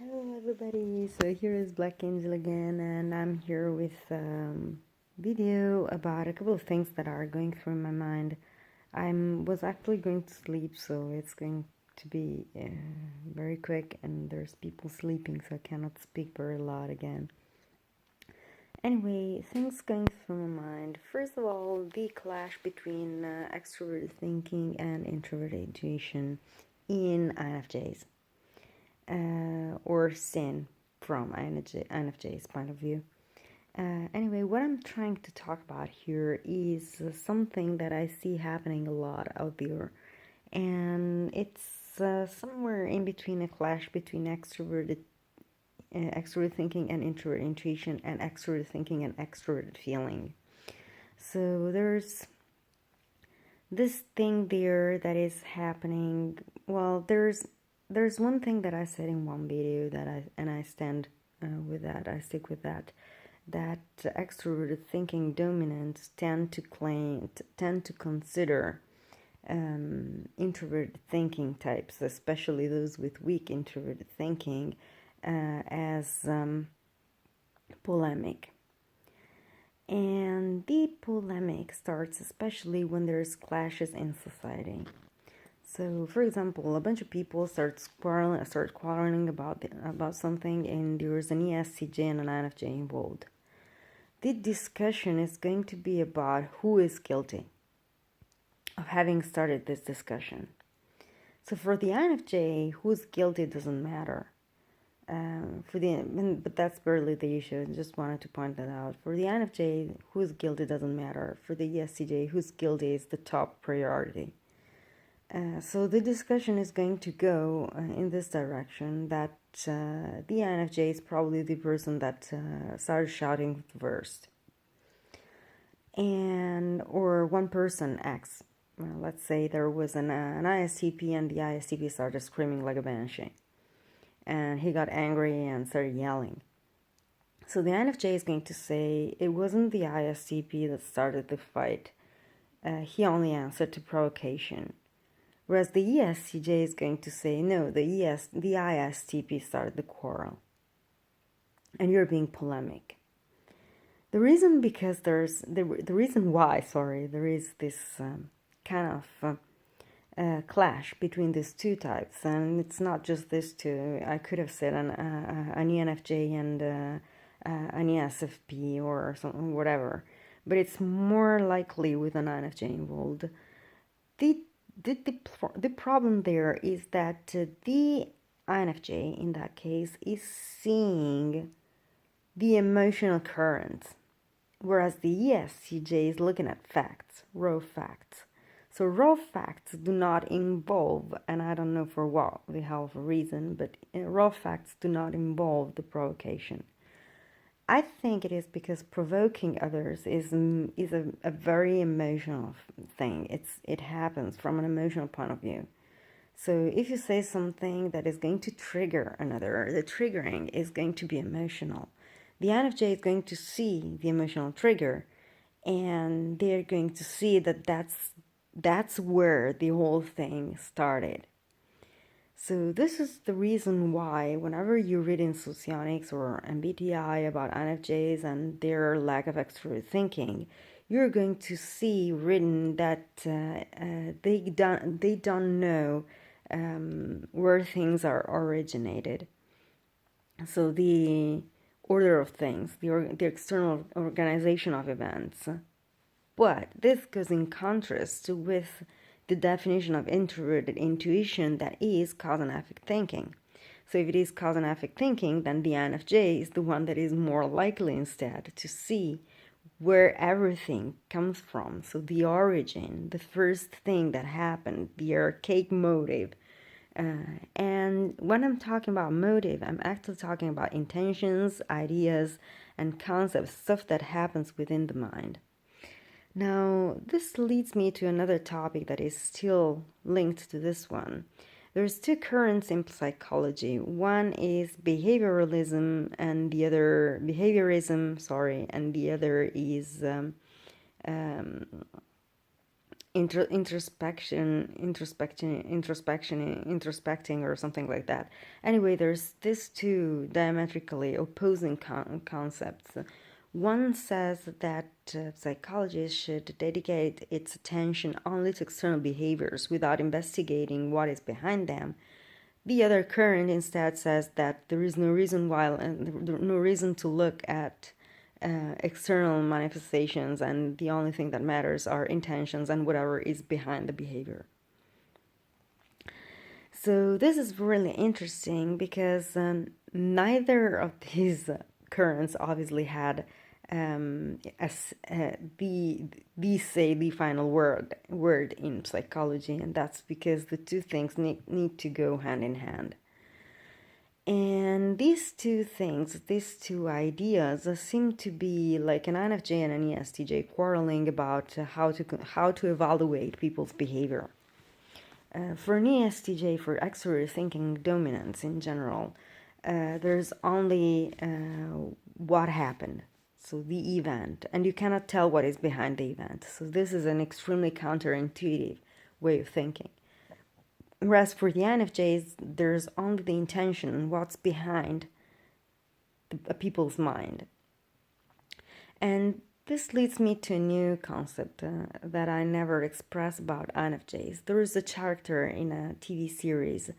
Hello everybody, so here is Black Angel again, and I'm here with video about a couple of things that are going through my mind. I was actually going to sleep, so it's going to be very quick, and there's people sleeping, so I cannot speak very loud again. Anyway, things going through my mind. First of all, the clash between extroverted thinking and introverted intuition in INFJs. Or sin from INFJ's point of view. Anyway, what I'm trying to talk about here is something that I see happening a lot out there, and it's somewhere in between a clash between extroverted thinking and introverted intuition, and extroverted thinking and extroverted feeling. So there's this thing there that is happening. Well, there's one thing that I said in one video that I stand with that. I stick with that. That extroverted thinking dominants tend to consider introverted thinking types, especially those with weak introverted thinking, as polemic. And the polemic starts especially when there's clashes in society. So, for example, a bunch of people start quarreling about something, and there's an ESTJ and an INFJ involved. The discussion is going to be about who is guilty of having started this discussion. So, for the INFJ, who's guilty doesn't matter. But that's barely the issue. I just wanted to point that out. For the INFJ, who's guilty doesn't matter. For the ESTJ, who's guilty is the top priority. So the discussion is going to go in this direction, that the INFJ is probably the person that started shouting first. Or one person acts. Let's say there was an ISTP, and the ISTP started screaming like a banshee. And he got angry and started yelling. So the INFJ is going to say it wasn't the ISTP that started the fight. He only answered to provocation. Whereas the ESTJ is going to say, no, the ISTP started the quarrel. And you're being polemic. The reason why there is this kind of clash between these two types, and it's not just these two. I could have said an ENFJ and an ESFP or something, whatever, but it's more likely with an INFJ involved. The problem there is that the INFJ in that case is seeing the emotional currents, whereas the ESTJ is looking at facts, raw facts. So raw facts do not involve, and I don't know for what the hell of a reason, but raw facts do not involve the provocation. I think it is because provoking others is a very emotional thing. It happens from an emotional point of view. So if you say something that is going to trigger another, the triggering is going to be emotional. The INFJ is going to see the emotional trigger, and they're going to see that that's where the whole thing started. So this is the reason why whenever you read in socionics or MBTI about INFJs and their lack of extrovert thinking, you're going to see written that they don't know where things are originated. So the order of things, the external organization of events. But this goes in contrast with the definition of introverted intuition, that is cause and effect thinking. So if it is cause and effect thinking, then the INFJ is the one that is more likely instead to see where everything comes from. So the origin, the first thing that happened, the archaic motive. And when I'm talking about motive, I'm actually talking about intentions, ideas, and concepts, stuff that happens within the mind. Now, this leads me to another topic that is still linked to this one. There's two currents in psychology. One is behavioralism, and the other behaviorism. And the other is introspecting or something like that. Anyway, there's these two diametrically opposing concepts. One says that psychologists should dedicate its attention only to external behaviors without investigating what is behind them. The other current instead says that there is no reason to look at external manifestations, and the only thing that matters are intentions and whatever is behind the behavior. So this is really interesting because neither of these currents obviously had the final word in psychology, and that's because the two things need to go hand in hand. And these two things, these two ideas, seem to be like an INFJ and an ESTJ quarreling about how to evaluate people's behavior. For an ESTJ, for extrovert thinking dominance in general, there's only what happened, so the event, and you cannot tell what is behind the event. So this is an extremely counterintuitive way of thinking. Whereas for the INFJs, there's only the intention, what's behind a people's mind. And this leads me to a new concept that I never expressed about INFJs. There is a character in a TV series.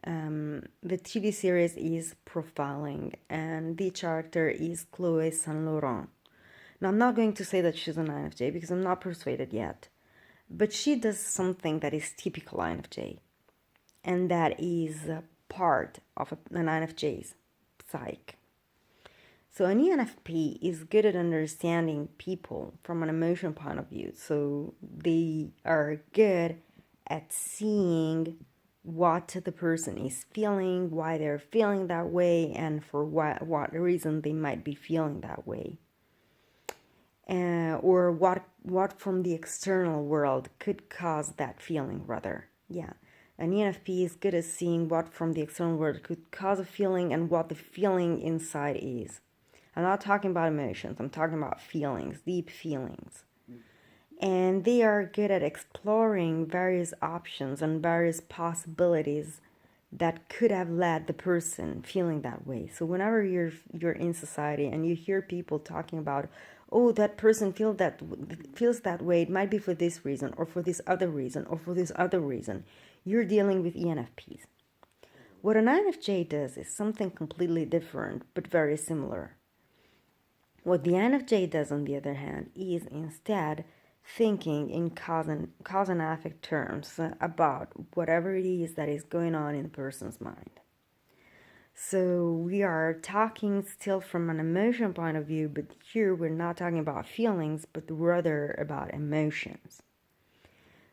The TV series is Profiling, and the character is Chloe Saint Laurent. Now, I'm not going to say that she's an INFJ because I'm not persuaded yet, but she does something that is typical INFJ, and that is part of an INFJ's psyche. So an ENFP is good at understanding people from an emotional point of view. So they are good at seeing what the person is feeling, why they're feeling that way, and for what reason they might be feeling that way. Or what from the external world could cause that feeling, rather. Yeah. An ENFP is good at seeing what from the external world could cause a feeling and what the feeling inside is. I'm not talking about emotions, I'm talking about feelings, deep feelings. And they are good at exploring various options and various possibilities that could have led the person feeling that way. So whenever you're in society and you hear people talking about, oh, that person feels that way, it might be for this reason, or for this other reason, or for this other reason, you're dealing with ENFPs. What an INFJ does is something completely different, but very similar. What the INFJ does, on the other hand, is instead thinking in cause and effect terms about whatever it is that is going on in the person's mind. So we are talking still from an emotional point of view, but here we're not talking about feelings, but rather about emotions.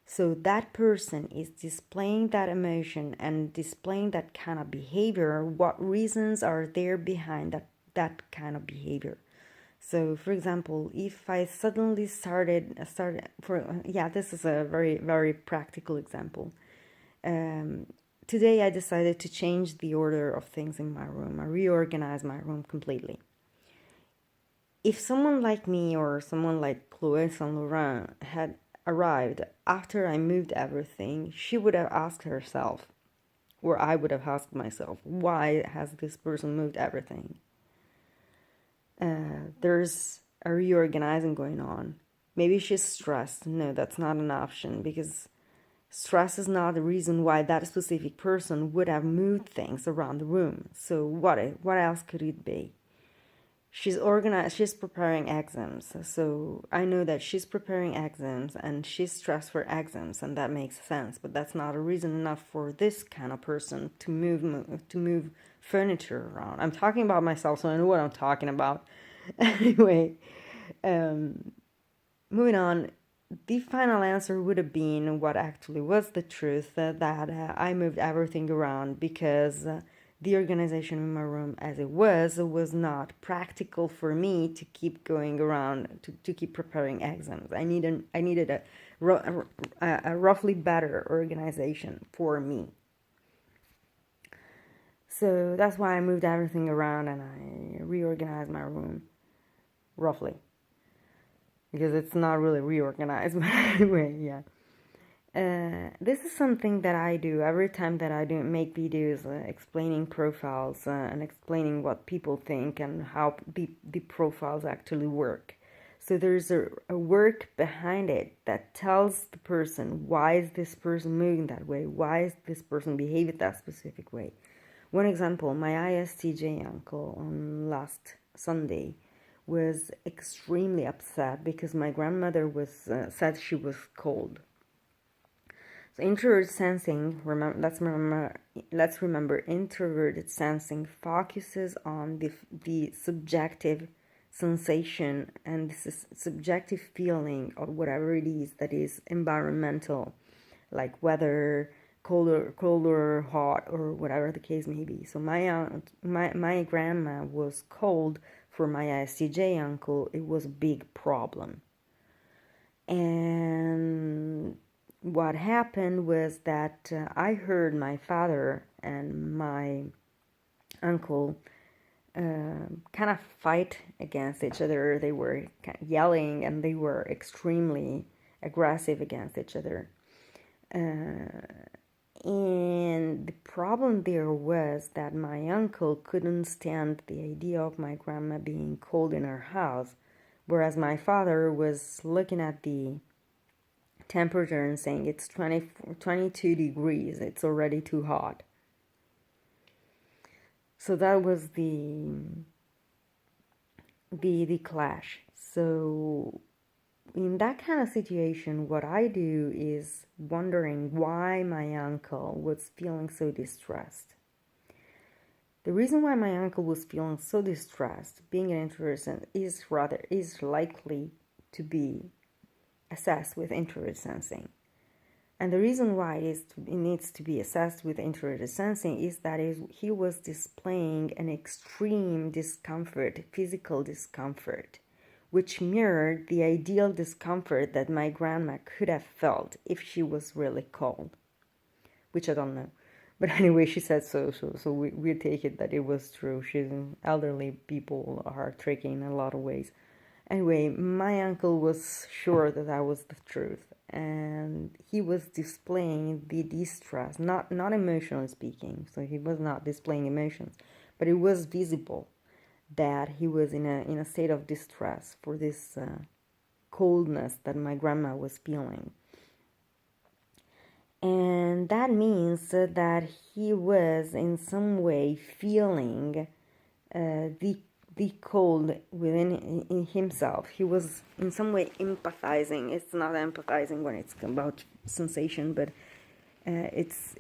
So that person is displaying that emotion and displaying that kind of behavior. What reasons are there behind that kind of behavior? So, for example, if I suddenly this is a very, very practical example. Today I decided to change the order of things in my room. I reorganized my room completely. If someone like me or someone like Chloe Saint Laurent had arrived after I moved everything, she would have asked herself, or I would have asked myself, why has this person moved everything? There's a reorganizing going on. Maybe she's stressed. No, that's not an option, because stress is not the reason why that specific person would have moved things around the room. So what else could it be? She's preparing exams. So I know that she's preparing exams and she's stressed for exams, and that makes sense, but that's not a reason enough for this kind of person to move furniture around. I'm talking about myself, so I know what I'm talking about. Anyway, moving on, the final answer would have been what actually was the truth, that I moved everything around because the organization in my room as it was not practical for me to keep going around, to keep preparing exams. I needed a roughly better organization for me. So that's why I moved everything around and I reorganized my room, roughly. Because it's not really reorganized, but anyway, yeah. This is something that I do every time that I do make videos explaining profiles and explaining what people think and how the profiles actually work. So there's a work behind it that tells the person why is this person moving that way, why is this person behaving that specific way. One example, my ISTJ uncle on last Sunday was extremely upset because my grandmother was said she was cold. So introverted sensing, let's remember, introverted sensing focuses on the subjective sensation and this subjective feeling or whatever it is that is environmental, like weather, colder, hot, or whatever the case may be. So my grandma was cold. For my ISTJ uncle, it was a big problem. And what happened was that I heard my father and my uncle kind of fight against each other. They were kind of yelling and they were extremely aggressive against each other. And the problem there was that my uncle couldn't stand the idea of my grandma being cold in her house, whereas my father was looking at the temperature and saying it's 22 degrees, it's already too hot. So that was the clash. So in that kind of situation, what I do is wondering why my uncle was feeling so distressed. The reason why my uncle was feeling so distressed, being an introvert, is likely to be assessed with introverted sensing. And the reason why it needs to be assessed with introverted sensing is that he was displaying an extreme discomfort, physical discomfort, which mirrored the ideal discomfort that my grandma could have felt if she was really cold, which I don't know. But anyway, she said so we take it that it was true. Elderly people are tricky in a lot of ways. Anyway, my uncle was sure that was the truth, and he was displaying the distress, not emotionally speaking, so he was not displaying emotions, but it was visible that he was in a state of distress for this coldness that my grandma was feeling. And that means that he was in some way feeling the cold within himself. He was in some way empathizing. It's not empathizing when it's about sensation, but it's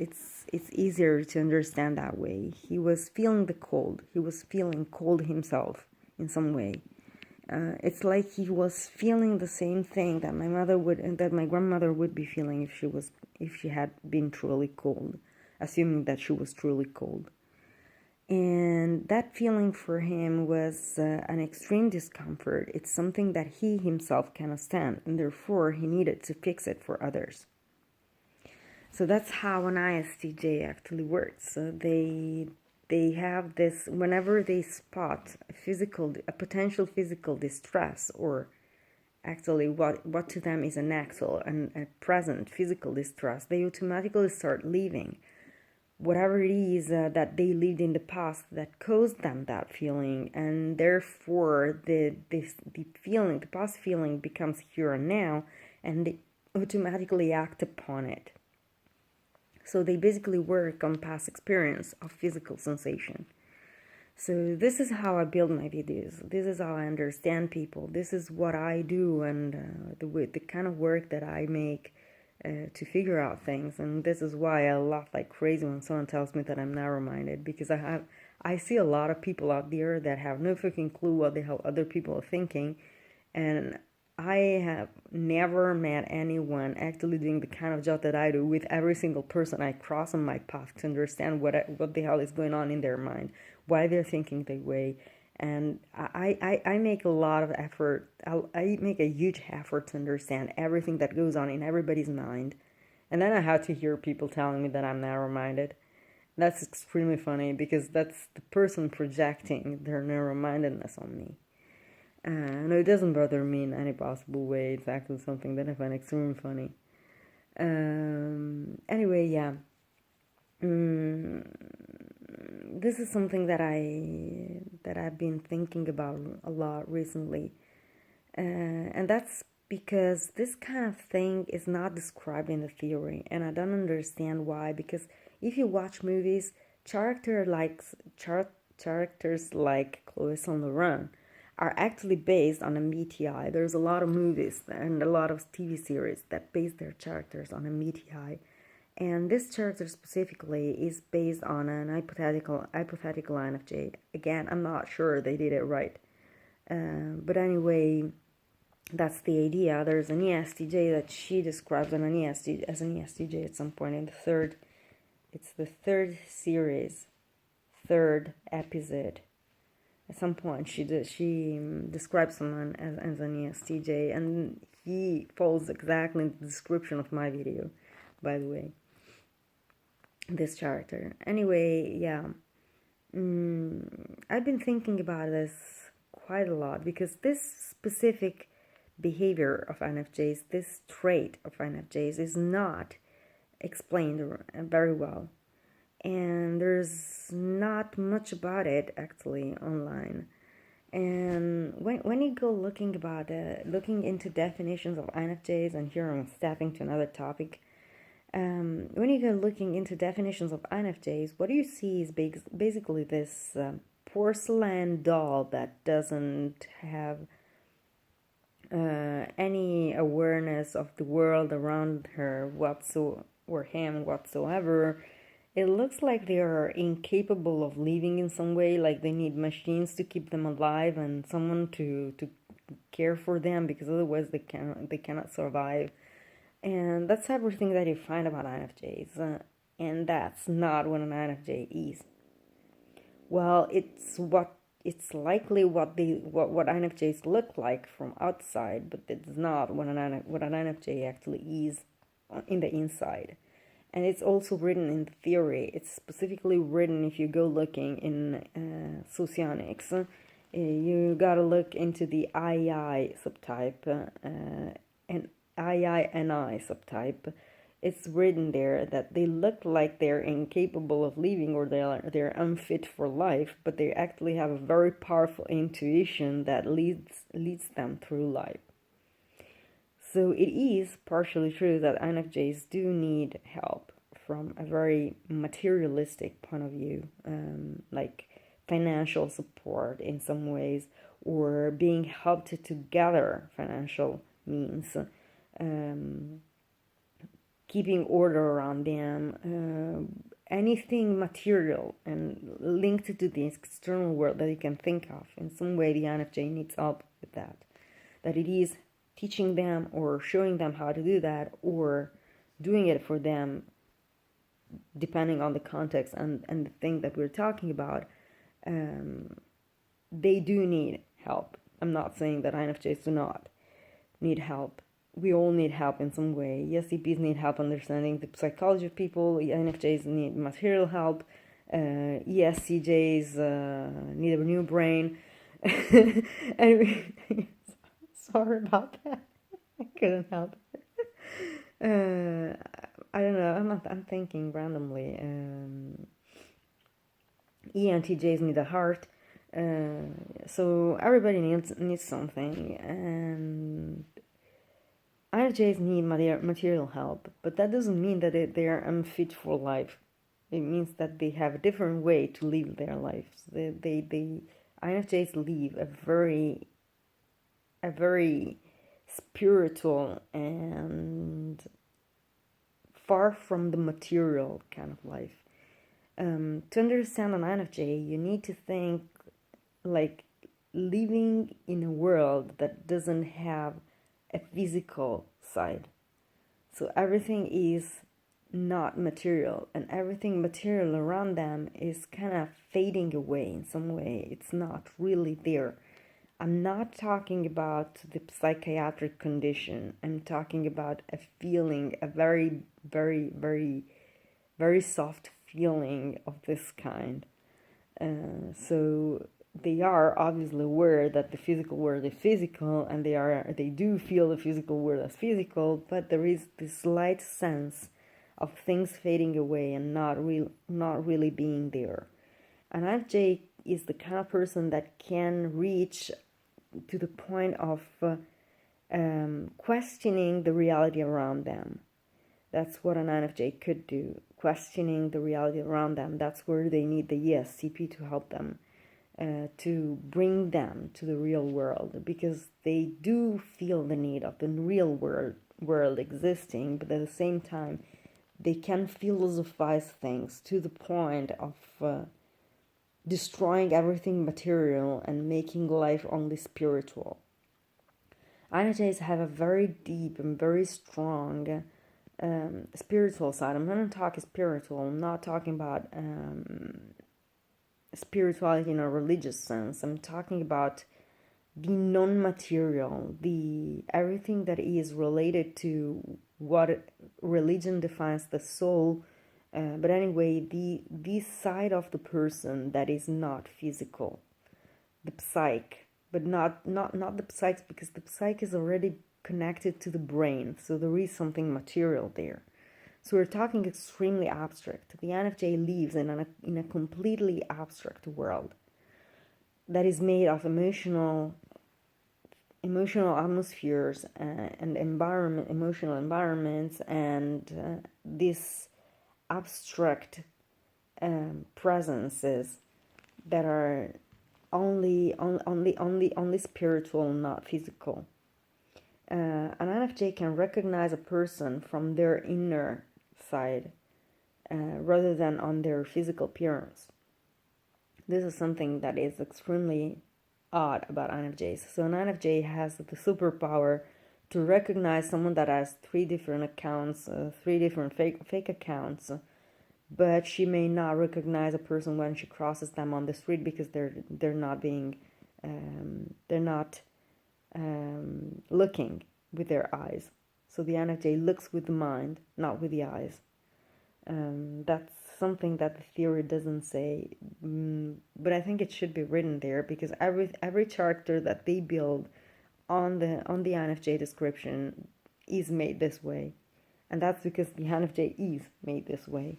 easier to understand that way. He was feeling the cold. He was feeling cold himself in some way. It's like he was feeling the same thing that my grandmother would be feeling if she had been truly cold, assuming that she was truly cold. And that feeling for him was an extreme discomfort. It's something that he himself cannot stand, and therefore he needed to fix it for others. So that's how an ISTJ actually works. So they have this, whenever they spot a potential physical distress, or actually what to them is an actual and a present physical distress, they automatically start leaving whatever it is that they lived in the past that caused them that feeling, and therefore the past feeling becomes here and now, and they automatically act upon it. So they basically work on past experience of physical sensation. So this is how I build my videos. This is how I understand people. This is what I do, and the kind of work that I make to figure out things. And this is why I laugh like crazy when someone tells me that I'm narrow-minded, because I see a lot of people out there that have no fucking clue what the hell other people are thinking, and I have never met anyone actually doing the kind of job that I do with every single person I cross on my path to understand what the hell is going on in their mind, why they're thinking that way. And I make a lot of effort. I make a huge effort to understand everything that goes on in everybody's mind. And then I had to hear people telling me that I'm narrow-minded. That's extremely funny, because that's the person projecting their narrow-mindedness on me. No, it doesn't bother me in any possible way. It's actually something that I find extremely funny. Anyway, yeah. This is something that I've been thinking about a lot recently, and that's because this kind of thing is not described in the theory, and I don't understand why. Because if you watch movies, characters like Chloe Saint Laurent are actually based on MBTI. There's a lot of movies and a lot of TV series that base their characters on MBTI. And this character specifically is based on an hypothetical INFJ. Again, I'm not sure they did it right. But anyway, that's the idea. There's an ESTJ that she describes as an ESTJ at some point in it's the third series, third episode. At some point, she describes someone as an ESTJ, and he falls exactly in the description of my video, by the way. This character. Anyway, yeah. I've been thinking about this quite a lot because this specific behavior of INFJs, this trait of INFJs, is not explained very well. And there's not much about it actually online. And when you go looking into definitions of INFJs, and here I'm stepping to another topic. When you go looking into definitions of INFJs, what you see is basically this porcelain doll that doesn't have any awareness of the world around her or him whatsoever. It looks like they are incapable of living in some way, like they need machines to keep them alive and someone to care for them, because otherwise they cannot survive. And that's everything that you find about INFJs, and that's not what an INFJ is. Well, it's likely what INFJs look like from outside, but it's not what an INFJ actually is in the inside. And it's also written in the theory. It's specifically written if you go looking in socionics. You gotta look into the II subtype and IINI subtype. It's written there that they look like they're incapable of living or they're unfit for life, but they actually have a very powerful intuition that leads them through life. So it is partially true that INFJs do need help from a very materialistic point of view, like financial support in some ways, or being helped to gather financial means. Keeping order around them, anything material and linked to the external world that you can think of. In some way, the INFJ needs help with that. That it is teaching them or showing them how to do that, or doing it for them, depending on the context and the thing that we're talking about. They do need help. I'm not saying that INFJs do not need help. We all need help in some way. ESTPs need help understanding the psychology of people. INFJs need material help. ESTJs need a new brain. Anyway, sorry about that. I couldn't help it. I don't know. I'm thinking randomly. ENTJs need a heart. So everybody needs something, and INFJs need material help, but that doesn't mean that they are unfit for life. It means that they have a different way to live their lives. INFJs live a very spiritual and far from the material kind of life. To understand an INFJ, you need to think like living in a world that doesn't have a physical side. So everything is not material, and everything material around them is kind of fading away in some way. It's not really there. I'm not talking about the psychiatric condition. I'm talking about a feeling, a very, very, very, very soft feeling of this kind. So they are obviously aware that the physical world is physical, and they do feel the physical world as physical, but there is this slight sense of things fading away and not really being there. An INFJ is the kind of person that can reach to the point of questioning the reality around them. That's what an INFJ could do, questioning the reality around them. That's where they need the ESCP to help them, to bring them to the real world, because they do feel the need of the real world existing, but at the same time, they can philosophize things to the point of destroying everything material and making life only spiritual. INFJs have a very deep and very strong spiritual side. I'm going to talk spiritual. I'm not talking about spirituality in a religious sense. I'm talking about the non-material, the everything that is related to what religion defines the soul. But anyway, the side of the person that is not physical, the psyche, but not the psyche, because the psyche is already connected to the brain, so there is something material there. So we're talking extremely abstract. The INFJ lives in a completely abstract world that is made of emotional atmospheres and emotional environments, and these abstract presences that are only spiritual, not physical. An INFJ can recognize a person from their inner side rather than on their physical appearance. This is something that is extremely odd about INFJs. So an INFJ has the superpower to recognize someone that has 3 different accounts, 3 different fake accounts, but she may not recognize a person when she crosses them on the street because they're not looking with their eyes. So the INFJ looks with the mind, not with the eyes. That's something that the theory doesn't say, but I think it should be written there, because every character that they build on the INFJ description is made this way, and that's because the INFJ is made this way.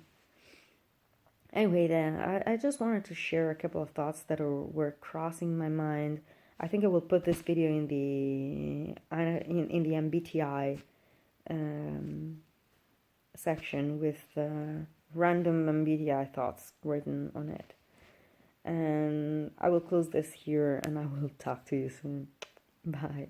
Anyway, then I just wanted to share a couple of thoughts that were crossing my mind. I think I will put this video in the MBTI section with random MBTI thoughts written on it. And I will close this here, and I will talk to you soon. Bye.